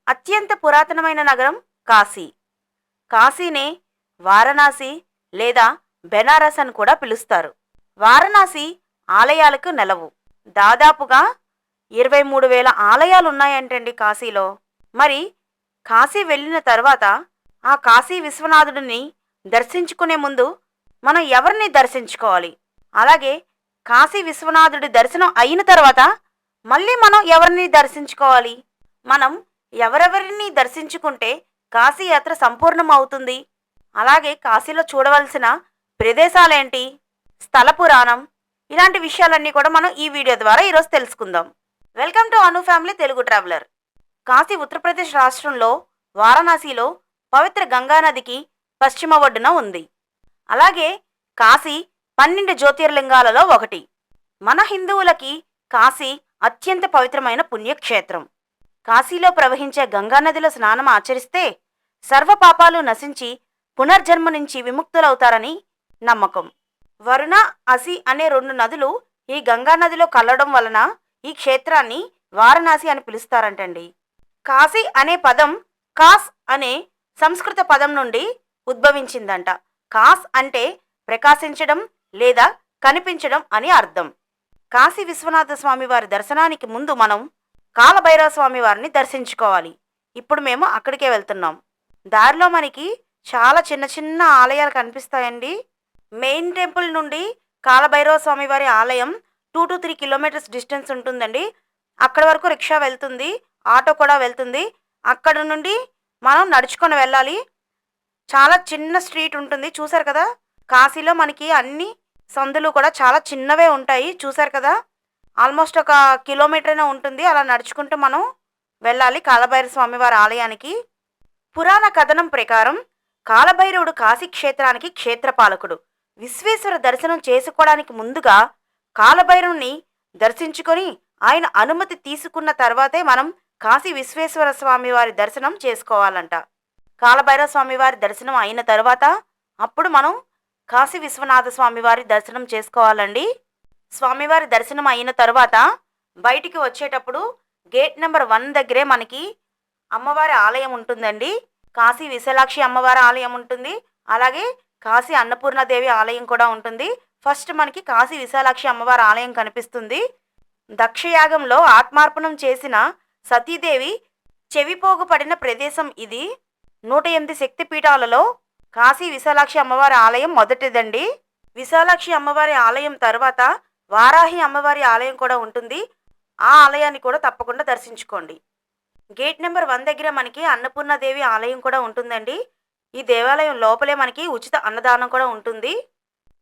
అత్యంత పురాతనమైన నగరం కాశీ. కాశీనే వారణాసి లేదా బెనారస్ అని కూడా పిలుస్తారు. వారణాసి ఆలయాలకు నెలవు. దాదాపుగా 23,000 ఆలయాలు ఉన్నాయంటండి కాశీలో. మరి కాశీ వెళ్ళిన తర్వాత ఆ కాశీ విశ్వనాథుడిని దర్శించుకునే ముందు మనం ఎవరిని దర్శించుకోవాలి? అలాగే కాశీ విశ్వనాథుడి దర్శనం అయిన తర్వాత మళ్ళీ మనం ఎవరిని దర్శించుకోవాలి? మనం ఎవరెవరిని దర్శించుకుంటే కాశీ యాత్ర సంపూర్ణం అవుతుంది? అలాగే కాశీలో చూడవలసిన ప్రదేశాలేంటి, స్థల పురాణం, ఇలాంటి విషయాలన్నీ కూడా మనం ఈ వీడియో ద్వారా ఈరోజు తెలుసుకుందాం. Welcome to Anu family Telugu traveller. Kashi Uttar Pradesh రాష్ట్రంలో వారణాసిలో పవిత్ర గంగానదికి పశ్చిమ ఒడ్డున ఉంది. అలాగే కాశీ 12 జ్యోతిర్లింగాలలో ఒకటి. మన హిందువులకి కాశీ అత్యంత పవిత్రమైన పుణ్యక్షేత్రం. కాశీలో ప్రవహించే గంగానదిలో స్నానం ఆచరిస్తే సర్వ పాపాలు నశించి పునర్జన్మ నుంచి విముక్తులవుతారని నమ్మకం. వరుణ, అసి అనే 2 నదులు ఈ గంగానదిలో కలవడం వలన ఈ క్షేత్రాన్ని వారణాసి అని పిలుస్తారంటండి. కాశీ అనే పదం కాస్ అనే సంస్కృత పదం నుండి ఉద్భవించిందంట. కాస్ అంటే ప్రకాశించడం లేదా కనిపించడం అని అర్థం. కాశీ విశ్వనాథ స్వామి వారి దర్శనానికి ముందు మనం కాలభైరవ స్వామి వారిని దర్శించుకోవాలి. ఇప్పుడు మేము అక్కడికే వెళ్తున్నాం. దారిలో మనకి చాలా చిన్న చిన్న ఆలయాలు కనిపిస్తాయండి. మెయిన్ టెంపుల్ నుండి కాలభైరవ స్వామి వారి ఆలయం 2 to 3 కిలోమీటర్స్ డిస్టెన్స్ ఉంటుందండి. అక్కడ వరకు రిక్షా వెళ్తుంది, ఆటో కూడా వెళ్తుంది. అక్కడ నుండి మనం నడుచుకొని వెళ్ళాలి. చాలా చిన్న స్ట్రీట్ ఉంటుంది, చూసారు కదా. కాశీలో మనకి అన్ని సందులు కూడా చాలా చిన్నవే ఉంటాయి, చూసారు కదా. ఆల్మోస్ట్ 1 కిలోమీటర్ అయినా ఉంటుంది. అలా నడుచుకుంటూ మనం వెళ్ళాలి కాలభైరవ స్వామి వారి ఆలయానికి. పురాణ కథనం ప్రకారం కాలభైరవుడు కాశీ క్షేత్రానికి క్షేత్రపాలకుడు. విశ్వేశ్వర దర్శనం చేసుకోవడానికి ముందుగా కాలభైరవుని దర్శించుకొని ఆయన అనుమతి తీసుకున్న తర్వాతే మనం కాశీ విశ్వేశ్వర స్వామి వారి దర్శనం చేసుకోవాలంట. కాలభైరవ స్వామి వారి దర్శనం అయిన తర్వాత అప్పుడు మనం కాశీ విశ్వనాథ స్వామి వారి దర్శనం చేసుకోవాలండి. స్వామివారి దర్శనం అయిన తర్వాత బయటికి వచ్చేటప్పుడు గేట్ నెంబర్ 1 దగ్గరే మనకి అమ్మవారి ఆలయం ఉంటుందండి. కాశీ విశాలాక్షి అమ్మవారి ఆలయం ఉంటుంది. అలాగే కాశీ అన్నపూర్ణాదేవి ఆలయం కూడా ఉంటుంది. ఫస్ట్ మనకి కాశీ విశాలాక్షి అమ్మవారి ఆలయం కనిపిస్తుంది. దక్షయాగంలో ఆత్మార్పణం చేసిన సతీదేవి చెవిపోగు పడిన ప్రదేశం ఇది. 108 శక్తిపీఠాలలో కాశీ విశాలాక్షి అమ్మవారి ఆలయం మొదటిదండి. విశాలాక్షి అమ్మవారి ఆలయం తర్వాత వారాహి అమ్మవారి ఆలయం కూడా ఉంటుంది. ఆ ఆలయాన్ని కూడా తప్పకుండా దర్శించుకోండి. గేట్ నెంబర్ 1 దగ్గర మనకి అన్నపూర్ణాదేవి ఆలయం కూడా ఉంటుందండి. ఈ దేవాలయం లోపలే మనకి ఉచిత అన్నదానం కూడా ఉంటుంది.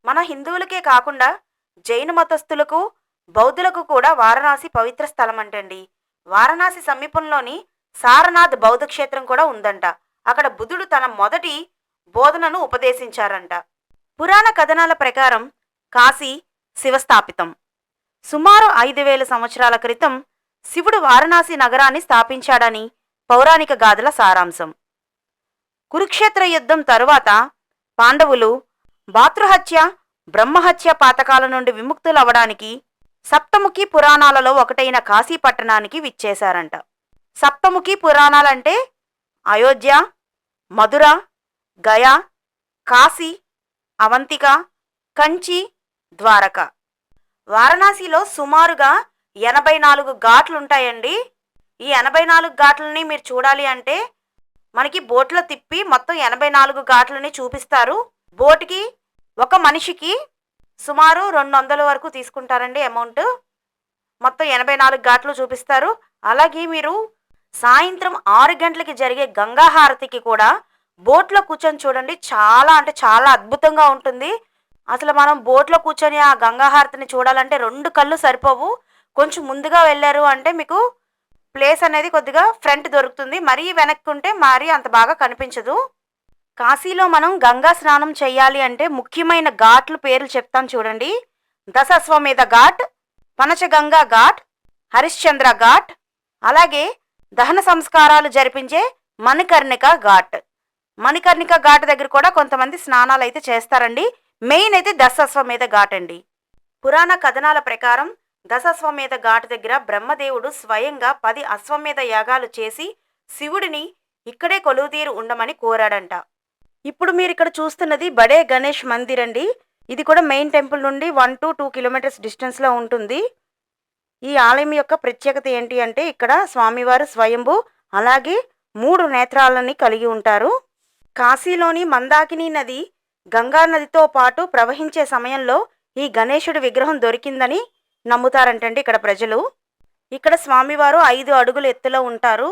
మన హిందువులకే కాకుండా జైన మతస్థులకు, బౌద్ధులకు కూడా వారణాసి పవిత్ర స్థలం అంటండి. వారణాసి సమీపంలోని సారనాథ్ బౌద్ధ క్షేత్రం కూడా ఉందంట. అక్కడ బుద్ధుడు తన మొదటి బోధనను ఉపదేశించారంట. పురాణ కథనాల ప్రకారం కాశీ శివస్థాపితం. సుమారు 5,000 సంవత్సరాల క్రితం శివుడు వారణాసి నగరాన్ని స్థాపించాడని పౌరాణిక గాథల సారాంశం. కురుక్షేత్ర యుద్ధం తరువాత పాండవులు భాతృహత్య, బ్రహ్మహత్య పాతకాల నుండి విముక్తులవ్వడానికి సప్తముఖి పురాణాలలో ఒకటైన కాశీ పట్టణానికి విచ్చేశారంట. సప్తముఖి పురాణాలంటే అయోధ్య, మధుర, గయా, కాశీ, అవంతిక, కంచి, ద్వారక. వారణాసిలో సుమారుగా 84 ఘాట్లుంటాయండి. ఈ 84 ఘాట్లని మీరు చూడాలి అంటే మనకి బోట్లో తిప్పి మొత్తం 84 ఘాట్లని చూపిస్తారు. బోట్కి ఒక మనిషికి సుమారు 200 వరకు తీసుకుంటారండి అమౌంట్. మొత్తం 84 ఘాట్లు చూపిస్తారు. అలాగే మీరు సాయంత్రం 6 గంటలకి జరిగే గంగా హారతికి కూడా బోట్లో కూర్చొని చూడండి. చాలా అంటే చాలా అద్భుతంగా ఉంటుంది. అసలు మనం బోట్లో కూర్చొని ఆ గంగా హారతిని చూడాలంటే 2 కళ్ళు సరిపోవు. కొంచెం ముందుగా వెళ్ళారు అంటే మీకు ప్లేస్ అనేది కొద్దిగా ఫ్రంట్ దొరుకుతుంది. మరీ వెనక్కుంటే మరీ అంత బాగా కనిపించదు. కాశీలో మనం గంగా స్నానం చేయాలి అంటే ముఖ్యమైన ఘాట్ల పేర్లు చెప్తాను చూడండి. దశాశ్వమేధ ఘాట్, పంచగంగా ఘాట్, హరిశ్చంద్ర ఘాట్, అలాగే దహన సంస్కారాలు జరిపించే మణికర్ణిక ఘాట్. మణికర్ణిక ఘాట్ దగ్గర కూడా కొంతమంది స్నానాలు అయితే చేస్తారండి. మెయిన్ అయితే దశాశ్వమేధ ఘాట్ అండి. పురాణ కథనాల ప్రకారం దశాశ్వమేధ ఘాట్ దగ్గర బ్రహ్మదేవుడు స్వయంగా 10 అశ్వమేధ యాగాలు చేసి శివుడిని ఇక్కడే కొలువుతీరి ఉండమని కోరాడంట. ఇప్పుడు మీరిక్కడ చూస్తున్నది బడే గణేష్ మందిర్ అండి. ఇది కూడా మెయిన్ టెంపుల్ నుండి 1-2 కిలోమీటర్స్ డిస్టెన్స్‌లో ఉంటుంది. ఈ ఆలయం యొక్క ప్రత్యేకత ఏంటి అంటే ఇక్కడ స్వామివారు స్వయంభూ, అలాగే 3 నేత్రాలని కలిగి ఉంటారు. కాశీలోని మందాకిని నది గంగా నదితో పాటు ప్రవహించే సమయంలో ఈ గణేశుడి విగ్రహం దొరికిందని నమ్ముతారంటండి ఇక్కడ ప్రజలు. ఇక్కడ స్వామివారు 5 అడుగుల ఎత్తులో ఉంటారు.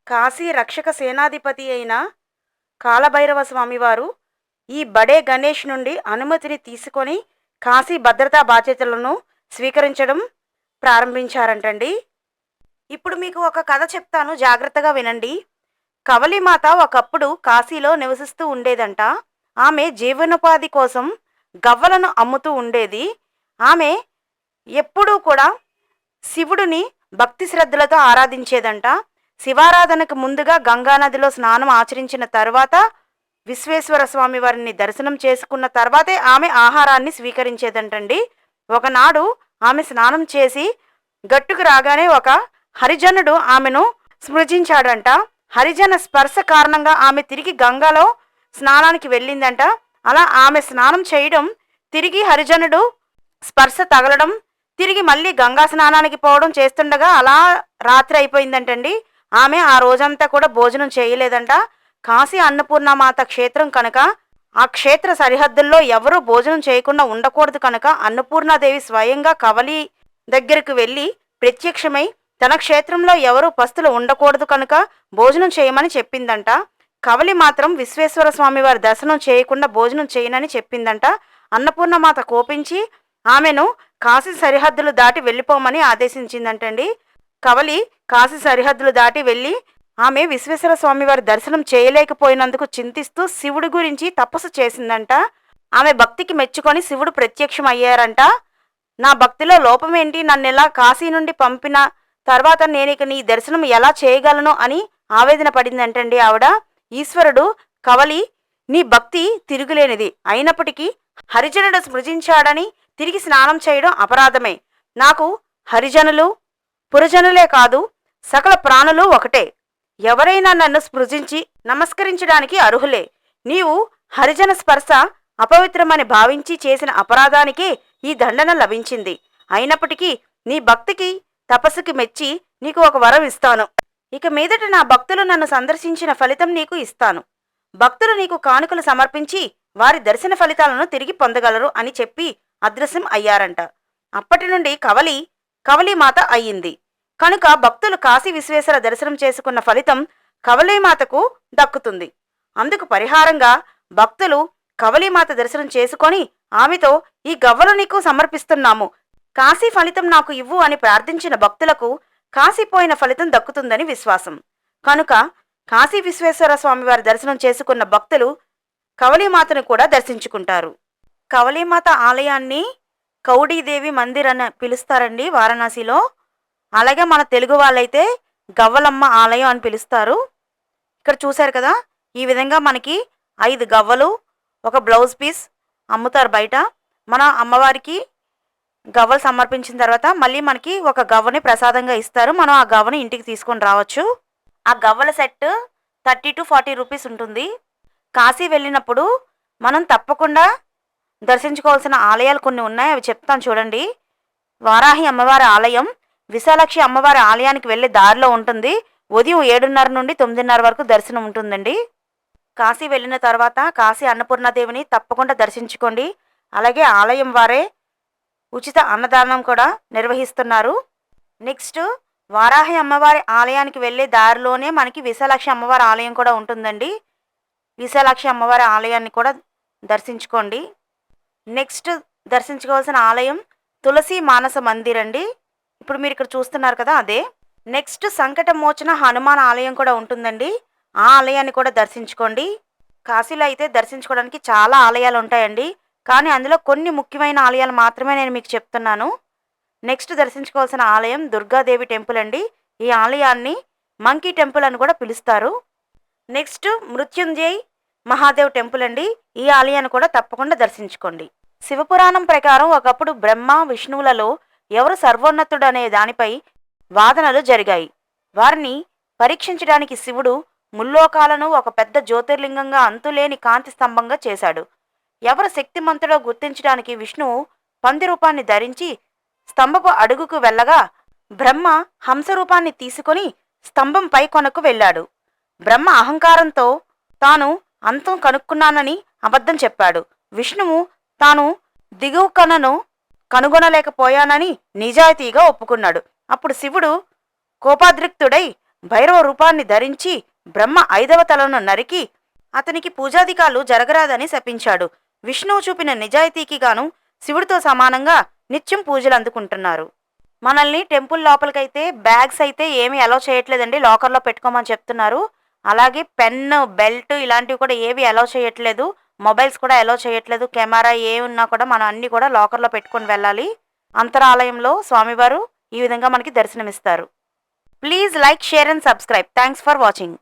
కాశీ రక్షక సేనాధిపతి అయిన కాలభైరవ స్వామివారు ఈ బడే గణేష్ నుండి అనుమతిని తీసుకొని కాశీ భద్రతా బాధ్యతలను స్వీకరించడం ప్రారంభించారంటండి. ఇప్పుడు మీకు ఒక కథ చెప్తాను, జాగ్రత్తగా వినండి. కవలిమాత ఒకప్పుడు కాశీలో నివసిస్తూ ఉండేదంట. ఆమె జీవనోపాధి కోసం గవ్వలను అమ్ముతూ ఉండేది. ఆమె ఎప్పుడూ కూడా శివుడిని భక్తి శ్రద్ధలతో ఆరాధించేదంట. శివారాధనకు ముందుగా గంగానదిలో స్నానం ఆచరించిన తర్వాత విశ్వేశ్వర స్వామి వారిని దర్శనం చేసుకున్న తర్వాతే ఆమె ఆహారాన్ని స్వీకరించేదంటండి. ఒకనాడు ఆమె స్నానం చేసి గట్టుకు రాగానే ఒక హరిజనుడు ఆమెను స్మృజించాడంట. హరిజన స్పర్శ కారణంగా ఆమె తిరిగి గంగలో స్నానానికి వెళ్ళిందంట. అలా ఆమె స్నానం చేయడం, తిరిగి హరిజనుడు స్పర్శ తగలడం, తిరిగి మళ్ళీ గంగా స్నానానికి పోవడం చేస్తుండగా అలా రాత్రి అయిపోయిందంటండి. ఆమె ఆ రోజంతా కూడా భోజనం చేయలేదంట. కాశీ అన్నపూర్ణమాత క్షేత్రం కనుక ఆ క్షేత్ర సరిహద్దుల్లో ఎవరూ భోజనం చేయకుండా ఉండకూడదు కనుక అన్నపూర్ణాదేవి స్వయంగా కవలి దగ్గరకు వెళ్ళి ప్రత్యక్షమై తన క్షేత్రంలో ఎవరూ పస్తులు ఉండకూడదు కనుక భోజనం చేయమని చెప్పిందంట. కవలి మాత్రం విశ్వేశ్వర స్వామి వారి దర్శనం చేయకుండా భోజనం చేయనని చెప్పిందంట. అన్నపూర్ణమాత కోపించి ఆమెను కాశీ సరిహద్దులు దాటి వెళ్ళిపోమని ఆదేశించిందంటండి. కవలి కాశీ సరిహద్దులు దాటి వెళ్ళి ఆమె విశ్వేశ్వర స్వామి వారి దర్శనం చేయలేకపోయినందుకు చింతిస్తూ శివుడి గురించి తపస్సు చేసిందంట. ఆమె భక్తికి మెచ్చుకొని శివుడు ప్రత్యక్షం అయ్యారంట. నా భక్తిలో లోపమేంటి, నన్ను ఎలా కాశీ నుండి పంపిన తర్వాత నేనిక నీ దర్శనం ఎలా చేయగలను అని ఆవేదన పడిందంటండి ఆవిడ. ఈశ్వరుడు కవలి, నీ భక్తి తిరుగులేనిది, అయినప్పటికీ హరిజనుడు స్మృజించాడని తిరిగి స్నానం చేయడం అపరాధమే. నాకు హరిజనులు పురజనులే కాదు, సకల ప్రాణులు ఒకటే. ఎవరైనా నన్ను స్పృశించి నమస్కరించడానికి అర్హులే. నీవు హరిజన స్పర్శ అపవిత్రమని భావించి చేసిన అపరాధానికే ఈ దండన లభించింది. అయినప్పటికీ నీ భక్తికి తపస్సుకి మెచ్చి నీకు ఒక వరం ఇస్తాను. ఇక మీదట నా భక్తులు నన్ను సందర్శించిన ఫలితం నీకు ఇస్తాను. భక్తులు నీకు కానుకలు సమర్పించి వారి దర్శన ఫలితాలను తిరిగి పొందగలరు అని చెప్పి అదృశ్యం అయ్యారంట. అప్పటి నుండి కవలీమాత అయ్యింది. కనుక భక్తులు కాశీ విశ్వేశ్వర దర్శనం చేసుకున్న ఫలితం కవలీమాతకు దక్కుతుంది. అందుకు పరిహారంగా భక్తులు కవలీమాత దర్శనం చేసుకొని ఆమెతో ఈ గవ్వలు నీకు సమర్పిస్తున్నాము, కాశీ ఫలితం నాకు ఇవ్వు అని ప్రార్థించిన భక్తులకు కాశీపోయిన ఫలితం దక్కుతుందని విశ్వాసం. కనుక కాశీ విశ్వేశ్వర స్వామివారి దర్శనం చేసుకున్న భక్తులు కవలీమాతను కూడా దర్శించుకుంటారు. కవలీమాత ఆలయాన్ని కౌడీదేవి మందిర్ అని పిలుస్తారండి వారణాసిలో. అలాగే మన తెలుగు వాళ్ళైతే గవ్వలమ్మ ఆలయం అని పిలుస్తారు. ఇక్కడ చూశారు కదా, ఈ విధంగా మనకి 5 గవ్వలు, ఒక బ్లౌజ్ పీస్ అమ్ముతారు బయట. మన అమ్మవారికి గవ్వలు సమర్పించిన తర్వాత మళ్ళీ మనకి ఒక గవ్వని ప్రసాదంగా ఇస్తారు. మనం ఆ గవ్వని ఇంటికి తీసుకొని రావచ్చు. ఆ గవ్వల సెట్ 30-40 రూపీస్ ఉంటుంది. కాశీ వెళ్ళినప్పుడు మనం తప్పకుండా దర్శించుకోవాల్సిన ఆలయాలు కొన్ని ఉన్నాయి, అవి చెప్తాను చూడండి. వారాహి అమ్మవారి ఆలయం విశాలాక్షి అమ్మవారి ఆలయానికి వెళ్ళే దారిలో ఉంటుంది. ఉదయం 7:30 నుండి 9:30 వరకు దర్శనం ఉంటుందండి. కాశీ వెళ్ళిన తర్వాత కాశీ అన్నపూర్ణాదేవిని తప్పకుండా దర్శించుకోండి. అలాగే ఆలయం వారే ఉచిత అన్నదానం కూడా నిర్వహిస్తున్నారు. నెక్స్ట్ వారాహి అమ్మవారి ఆలయానికి వెళ్ళే దారిలోనే మనకి విశాలాక్షి అమ్మవారి ఆలయం కూడా ఉంటుందండి. విశాలాక్షి అమ్మవారి ఆలయాన్ని కూడా దర్శించుకోండి. నెక్స్ట్ దర్శించుకోవాల్సిన ఆలయం తులసి మానస మందిర్ అండి. ఇప్పుడు మీరు ఇక్కడ చూస్తున్నారు కదా, అదే. నెక్స్ట్ సంకటమోచన హనుమాన్ ఆలయం కూడా ఉంటుందండి. ఆ ఆలయాన్ని కూడా దర్శించుకోండి. కాశీలో అయితే దర్శించుకోవడానికి చాలా ఆలయాలు ఉంటాయండి, కానీ అందులో కొన్ని ముఖ్యమైన ఆలయాలు మాత్రమే నేను మీకు చెప్తున్నాను. నెక్స్ట్ దర్శించుకోవాల్సిన ఆలయం దుర్గాదేవి టెంపుల్ అండి. ఈ ఆలయాన్ని మంకీ టెంపుల్ అని కూడా పిలుస్తారు. నెక్స్ట్ మృత్యుంజయ్ మహాదేవ్ టెంపుల్ అండి. ఈ ఆలయాన్ని కూడా తప్పకుండా దర్శించుకోండి. శివపురాణం ప్రకారం ఒకప్పుడు బ్రహ్మ విష్ణువులలో ఎవరు సర్వోన్నతుడు అనే దానిపై వాదనలు జరిగాయి. వారిని పరీక్షించడానికి శివుడు ముల్లోకాలను ఒక పెద్ద జ్యోతిర్లింగంగా అంతులేని కాంతి స్తంభంగా చేశాడు. ఎవరు శక్తిమంతుడో గుర్తించడానికి విష్ణువు పంది రూపాన్ని ధరించి స్తంభపు అడుగుకు వెళ్ళగా బ్రహ్మ హంసరూపాన్ని తీసుకొని స్తంభం పై కొనకు వెళ్ళాడు. బ్రహ్మ అహంకారంతో తాను అంతం కనుక్కున్నానని అబద్ధం చెప్పాడు. విష్ణువు తాను దిగువ కొనను కనుగొనలేకపోయానని నిజాయితీగా ఒప్పుకున్నాడు. అప్పుడు శివుడు కోపాద్రిక్తుడై భైరవ రూపాన్ని ధరించి బ్రహ్మ 5వ తలను నరికి అతనికి పూజాధికాలు జరగరాదని శపించాడు. విష్ణువు చూపిన నిజాయితీకి గాను శివుడితో సమానంగా నిత్యం పూజలు అందుకుంటున్నారు. మనల్ని టెంపుల్ లోపలికైతే బ్యాగ్స్ అయితే ఏమీ అలౌ చేయట్లేదండి, లాకర్లో పెట్టుకోమని చెప్తున్నారు. అలాగే పెన్, బెల్ట్ ఇలాంటివి కూడా ఏవి అలౌ చేయట్లేదు. మొబైల్స్ కూడా అలౌ చేయట్లేదు. కెమెరా ఏ ఉన్నా కూడా మనం అన్ని కూడా లాకర్లో పెట్టుకొని వెళ్ళాలి. అంతరాలయంలో స్వామివారు ఈ విధంగా మనకి దర్శనమిస్తారు. Please like, share and subscribe. Thanks for watching.